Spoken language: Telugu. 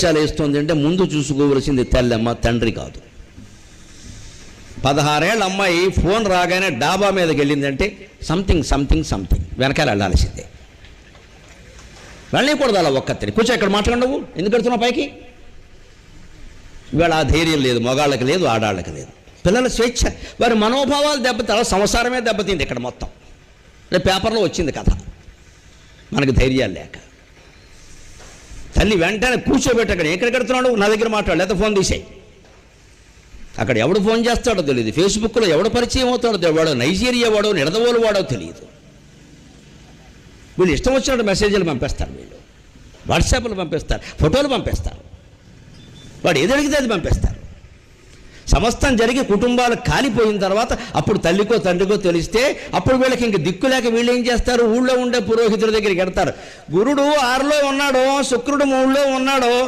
వేషాలు వేస్తుంది అంటే ముందు చూసుకోవలసింది తల్లమ్మ, తండ్రి కాదు. 16 ఏళ్ళ అమ్మాయి ఫోన్ రాగానే డాబా మీదకి వెళ్ళిందంటే సంథింగ్ సంథింగ్ సంథింగ్ వెనకాల వెళ్ళాల్సిందే. వెళ్ళకూడదు అలా ఒక్కతిని. కూర్చో, ఇక్కడ మాట్లాడవు, ఎందుకు వెళ్తున్నావు పైకి? ఇవాళ ఆ ధైర్యం లేదు, మగాళ్ళకి లేదు, ఆడాళ్ళకి లేదు. పిల్లల స్వేచ్ఛ, వారి మనోభావాలు దెబ్బతారు, సంసారమే దెబ్బతింది ఇక్కడ మొత్తం. రేపు పేపర్లో వచ్చింది కథ, మనకు ధైర్యాలు లేక. తల్లి వెంటనే కూర్చోబెట్టి, అక్కడ ఎక్కడికి వెళ్తున్నాడు, నా దగ్గర మాట్లాడు, లేదా ఫోన్ తీసేయి. అక్కడ ఎవడు ఫోన్ చేస్తాడో తెలియదు, ఫేస్బుక్లో ఎవడు పరిచయం అవుతాడో తెలియదు, వాడో నైజీరియా వాడో నిడదవోలు వాడో తెలియదు. వీళ్ళు ఇష్టం వచ్చినట్టు మెసేజ్లు పంపిస్తారు, వీళ్ళు వాట్సాప్లు పంపిస్తారు, ఫోటోలు పంపిస్తారు, వాడు ఏది అడిగితే అది పంపిస్తారు. సమస్తం జరిగి కుటుంబాలు కాలిపోయిన తర్వాత అప్పుడు తల్లికో తండ్రికో తెలిస్తే అప్పుడు వీళ్ళకి ఇంక దిక్కు లేక వీళ్ళు ఏం చేస్తారు, ఊళ్ళో ఉండే పురోహితుల దగ్గరికి వెడతారు. గురుడు 6లో ఉన్నాడో, శుక్రుడు 3లో ఉన్నాడో,